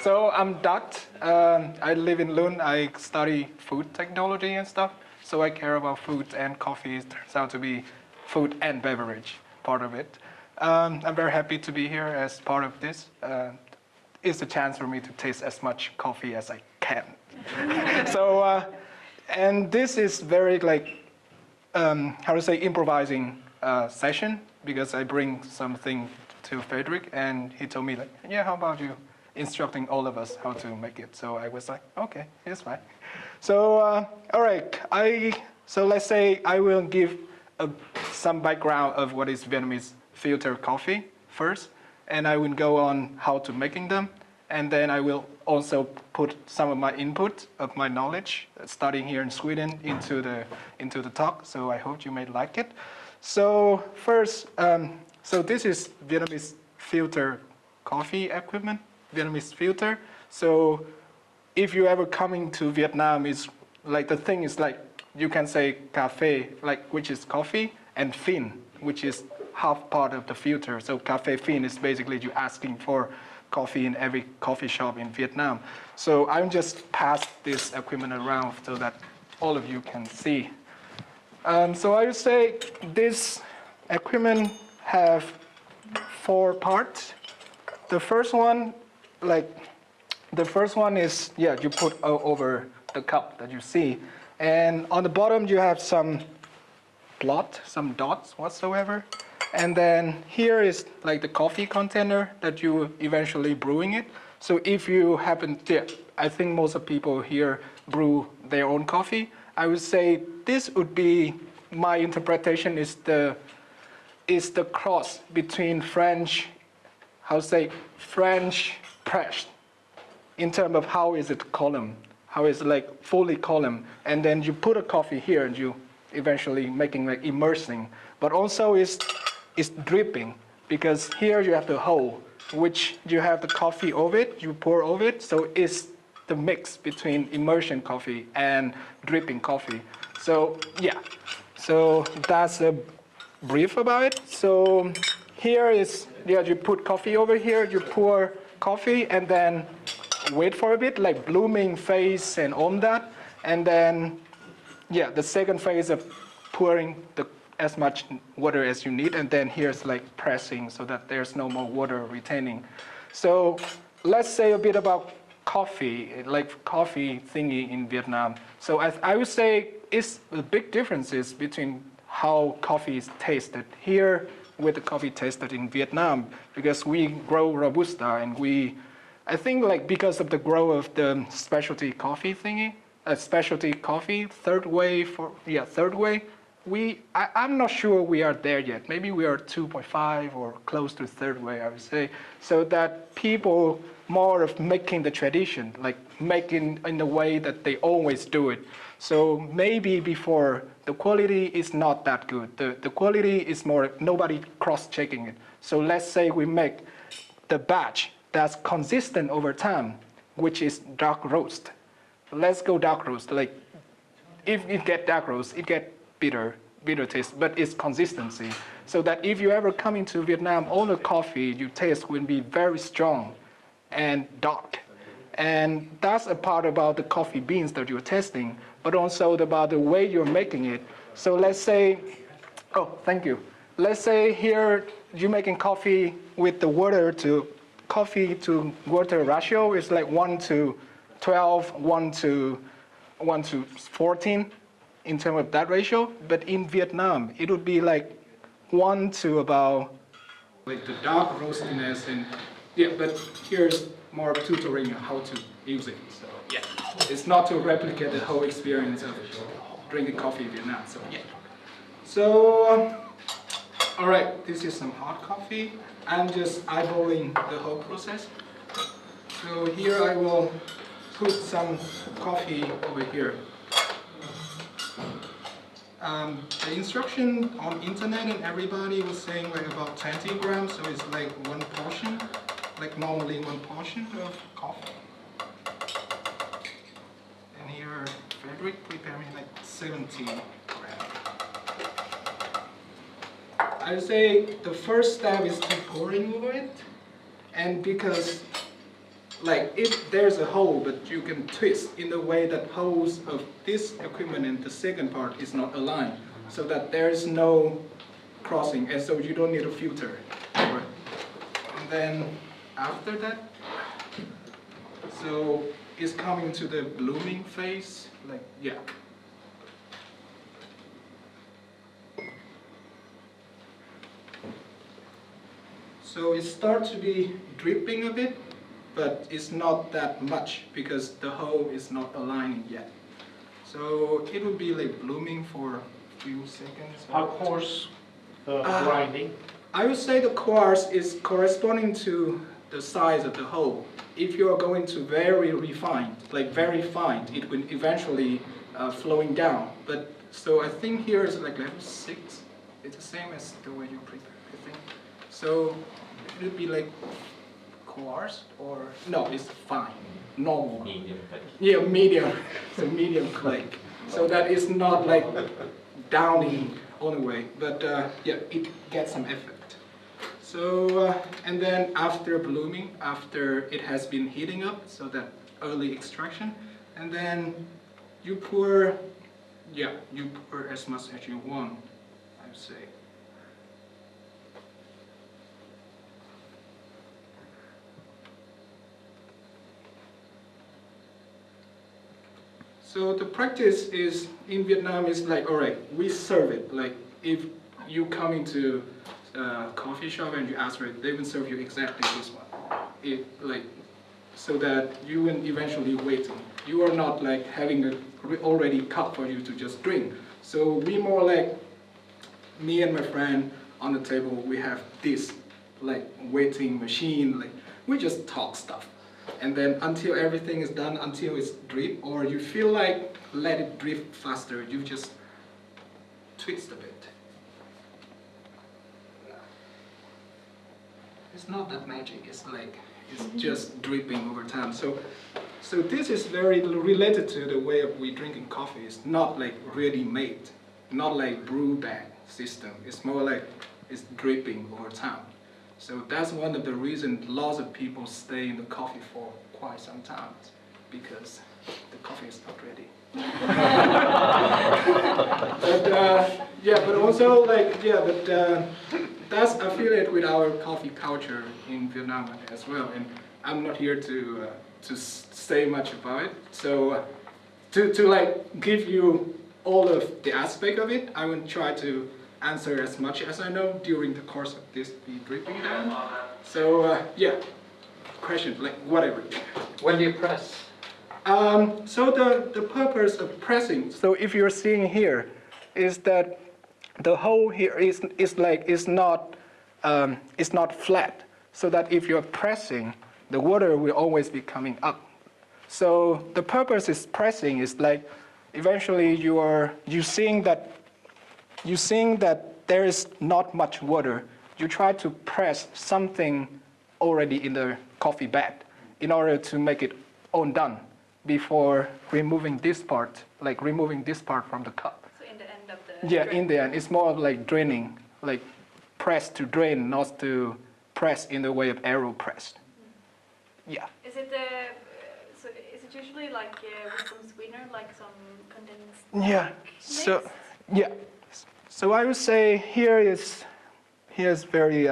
So I'm Dot. I live in Lund. I study food technology and stuff. So I care about food and coffee. It turns out to be food and beverage part of it. I'm very happy to be here as part of this. It's a chance for me to taste as much coffee as I can. So, and this is very like, how to say, improvising session because I bring something to Frederick and he told me like, yeah, how about you instructing all of us how to make it? So I was like, okay, it's fine. So, all right, so let's say I will give some background of what is Vietnamese filter coffee first, and I will go on how to making them, and then I will also put some of my input of my knowledge studying here in Sweden into the talk. So I hope you may like it. So first, so this is Vietnamese filter coffee equipment, Vietnamese filter. So if you ever coming to Vietnam, it's like the thing is like you can say cafe, like which is coffee, and fin, which is half part of the filter. So cafe fin is basically you asking for coffee in every coffee shop in Vietnam. So I'm just pass this equipment around so that all of you can see. So I would say this equipment have 4 parts. The first one, is, yeah, you put over the cup that you see. And on the bottom you have some plot, some dots whatsoever. And then here is like the coffee container that you eventually brewing it. So if you happen, yeah, I think most of people here brew their own coffee. I would say this would be, my interpretation is the cross between French, French press, in terms of how is it column, how is it like fully column, and then you put a coffee here and you eventually making like immersing, but also is dripping, because here you have the hole, which you have the coffee over it, you pour over it, so it's the mix between immersion coffee and dripping coffee. So yeah, so that's a brief about it. So here is, yeah, you put coffee over here, you pour coffee and then wait for a bit, like blooming phase and all that. And then, yeah, the second phase of pouring as much water as you need. And then here's like pressing so that there's no more water retaining. So let's say a bit about coffee, like coffee thingy in Vietnam. So I would say it's the big differences between how coffee is tasted here with the coffee tasted in Vietnam, because we grow Robusta and I think like because of the growth of the specialty coffee thingy, specialty coffee, third way, I'm not sure we are there yet. Maybe we are 2.5 or close to third way, I would say. So that people more of making the tradition, like making in the way that they always do it. So maybe before the quality is not that good. The quality is more, nobody cross-checking it. So let's say we make the batch that's consistent over time, which is dark roast. Let's go dark roast. Like if it get dark roast, it get bitter taste, but it's consistency. So that if you ever come into Vietnam, all the coffee you taste will be very strong and dark. And that's a part about the coffee beans that you're testing, but also about the way you're making it. So let's say, oh, thank you. Let's say here you're making coffee with the coffee to water ratio is like 1:12, 1:14 in terms of that ratio. But in Vietnam, it would be like 1 to about like the dark roastiness, and yeah, but here's more tutoring on how to use it. So yeah, it's not to replicate the whole experience of drinking coffee in Vietnam. So yeah. So all right, this is some hot coffee. I'm just eyeballing the whole process. So here I will put some coffee over here. The instruction on internet and everybody was saying like about 20 grams, so it's like 1 portion, like normally 1 portion of coffee. And here Frederick preparing like 70 grams. I would say the first step is to pouring over it, and because like if there's a hole, but you can twist in the way that holes of this equipment and the second part is not aligned, so that there is no crossing, and so you don't need a filter. Right. And then after that, so it's coming to the blooming phase, like yeah. So it starts to be dripping a bit, but it's not that much because the hole is not aligning yet. So it would be like blooming for a few seconds. How coarse the grinding? I would say the coarse is corresponding to the size of the hole. If you are going to very refined, like very fine, it will eventually flowing down. But so I think here is like level 6. It's the same as the way you prepare, I think. So it would be like coarse or no, it's fine, normal. Medium. Yeah, medium. So medium clay. So that is not like downing all the way, but yeah, it gets some effect. So and then after blooming, after it has been heating up, so that early extraction, and then you pour, yeah, you pour as much as you want, I would say. So the practice is in Vietnam is like, all right, we serve it. Like if you come into a coffee shop and you ask for it, they will serve you exactly this one. It like so that you will eventually waiting. You are not like having a already cup for you to just drink. So we more like me and my friend on the table. We have this like waiting machine. Like we just talk stuff. And then until everything is done, until it's drip, or you feel like let it drip faster, you just twist a bit. It's not that magic, it's like, it's just dripping over time. So this is very related to the way of we drinking coffee. It's not like ready made, not like brew bag system. It's more like it's dripping over time. So that's one of the reasons lots of people stay in the coffee for quite some time, because the coffee is not ready. But yeah, but also like yeah, but that's affiliated with our coffee culture in Vietnam as well. And I'm not here to say much about it. So to like give you all of the aspect of it, I will try to answer as much as I know during the course of this be dripping down. So yeah, question like whatever. When do you press? So the purpose of pressing. So if you're seeing here, is that the hole here is like it's not flat. So that if you're pressing, the water will always be coming up. So the purpose is pressing is like eventually you seeing that there is not much water, you try to press something already in the coffee bag in order to make it all done before removing this part, like removing this part from the cup. So in the end of the Yeah, drain. in the end, it's more of like draining, like press to drain, not to press in the way of AeroPress. Yeah. Is it so is it usually like with some sweetener, like some condensed Yeah. milk So mixed? yeah. So I would say here's very.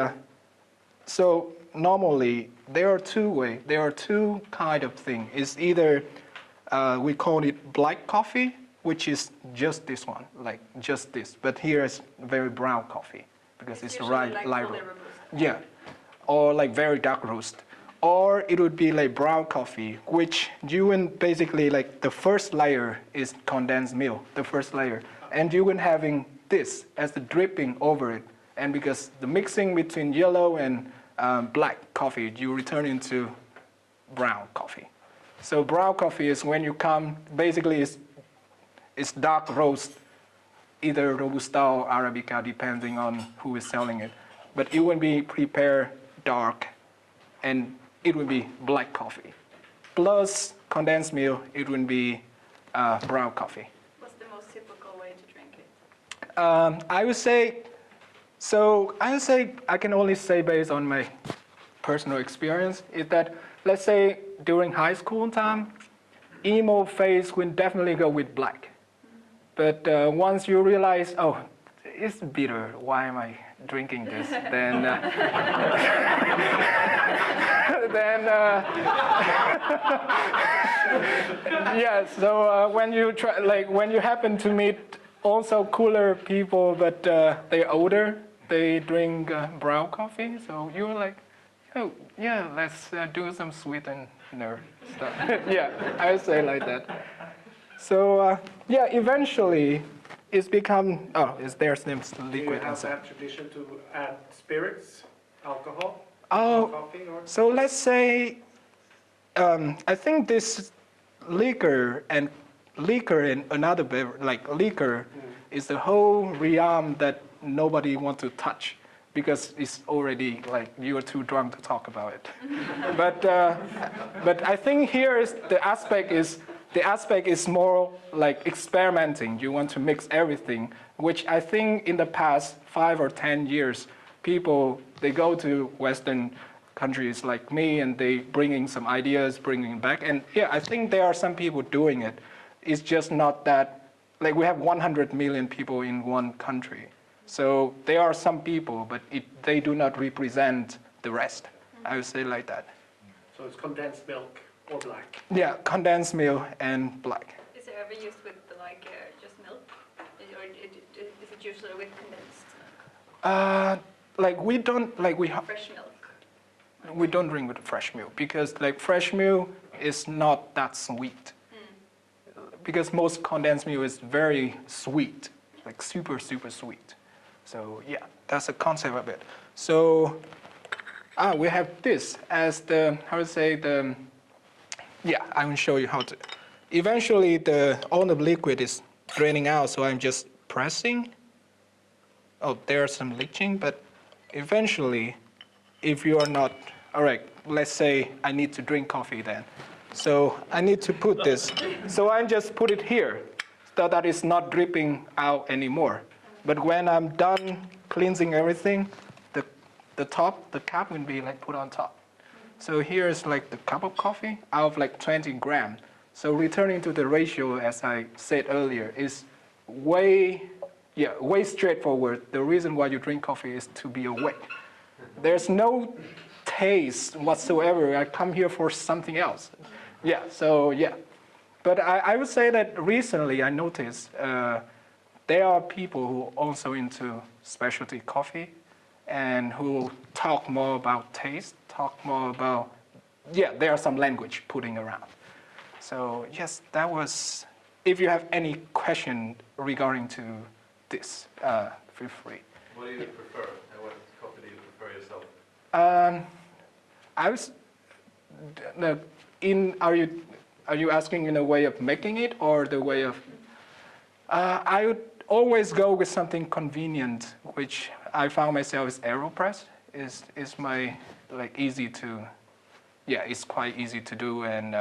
So normally there are two kind of thing. It's either we call it black coffee, which is just this one, like just this. But here is very brown coffee because it's usually light like light fully roast. robusta. Yeah, or like very dark roast. Or it would be like brown coffee, which you will basically like the first layer is condensed milk, the first layer, and you will having this as the dripping over it. And because the mixing between yellow and black coffee, you return into brown coffee. So brown coffee is when you come, basically it's dark roast, either Robusta or Arabica, depending on who is selling it. But it will be prepared dark, and it will be black coffee. Plus condensed milk, it will be brown coffee. What's the most typical way to drink it? I would say I can only say based on my personal experience is that let's say during high school time, emo phase will definitely go with black. But once you realize, oh, it's bitter, why am I drinking this? Then, then yeah. So when you try, like when you happen to meet also cooler people, but they're older, they drink brown coffee. So you're like, oh yeah, let's do some sweetener stuff. Yeah, I would say like that. So yeah, eventually it's become, oh, is there's some Do you liquid have inside. that tradition to add spirits, alcohol, Oh, coffee, or? so let's say, I think this liquor and another beverage, like liquor, is the whole realm that nobody wants to touch because it's already like you are too drunk to talk about it. But I think here is the aspect is more like experimenting. You want to mix everything, which I think in the past 5 or 10 years, people, they go to Western countries like me and they bringing some ideas, bringing back. And yeah, I think there are some people doing it. It's just not that, like we have 100 million people in one country. So there are some people, but they do not represent the rest. I would say like that. So it's condensed milk or black. Yeah, condensed milk and black. Is it ever used with like just milk, or is it usually with condensed Like we don't fresh milk? we don't drink with fresh milk because like fresh milk is not that sweet. Because most condensed milk is very sweet, like super sweet. So yeah, that's the concept of it. So we have this as the, how to say, the, yeah, I will show you how to. Eventually all the liquid is draining out, so I'm just pressing. Oh, there's some leaching, but eventually, if you are not, all right, let's say I need to drink coffee then. So I need to put this. So I just put it here so that it's not dripping out anymore. But when I'm done cleansing everything, the cap will be like put on top. So here's like the cup of coffee out of like 20 grams. So returning to the ratio, as I said earlier, is way straightforward. The reason why you drink coffee is to be awake. There's no taste whatsoever. I come here for something else. Yeah, so yeah. But I would say that recently I noticed there are people who are also into specialty coffee and who talk more about taste, talk more about, yeah, there are some language putting around. So yes, that was, if you have any question regarding to this, feel free. What do you prefer? And what coffee do you prefer yourself? I was, are you asking in a way of making it or the way of, I would always go with something convenient, which I found myself is AeroPress is my, like easy to, yeah, it's quite easy to do and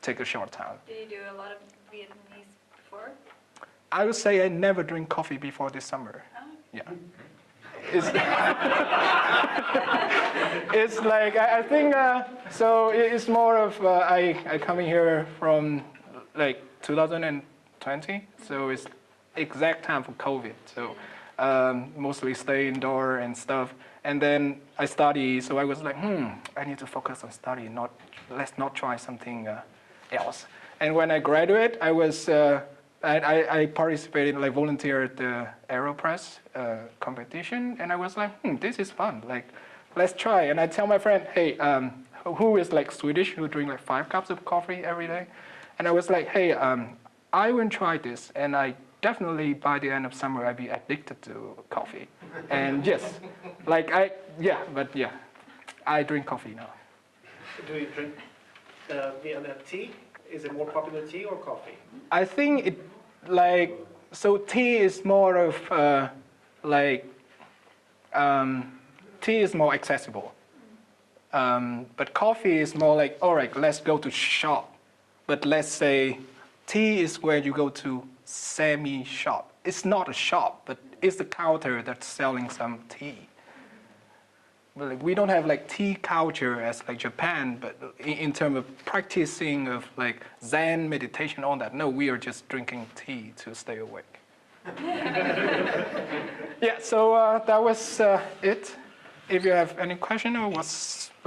take a short time. Did you do a lot of Vietnamese before? I would say I never drink coffee before this summer. Oh. Yeah. It's like, I think, so it's more of, I coming here from like 2020, so it's exact time for COVID. So mostly stay indoor and stuff. And then I study, so I was like, I need to focus on study, let's not try something else. And when I graduate, I was, I participated, like volunteer at the AeroPress competition, and I was like, this is fun, like, let's try. And I tell my friend, hey, who is like Swedish, who drink like 5 cups of coffee every day? And I was like, hey, I will try this, and I definitely by the end of summer I'd be addicted to coffee. And yes, like I drink coffee now. Do you drink Vietnam tea? Is it more popular tea or coffee? I think it, like, so tea is more of tea is more accessible. But coffee is more like, all right, let's go to shop. But let's say tea is where you go to semi-shop. It's not a shop, but it's the counter that's selling some tea. like we don't have like tea culture as like Japan, but in terms of practicing of like Zen meditation, all that. No, we are just drinking tea to stay awake. Yeah, so that was it. If you have any question or what's